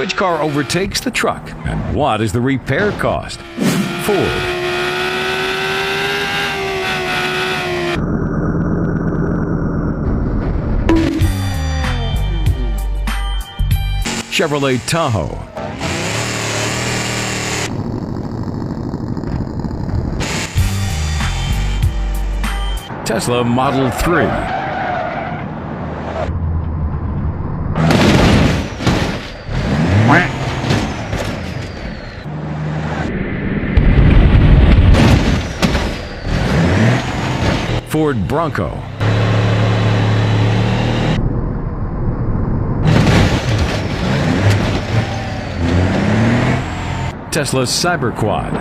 Which car overtakes the truck? And what is the repair cost? Ford, Chevrolet Tahoe, Tesla Model 3, Ford Bronco, Tesla Cyberquad,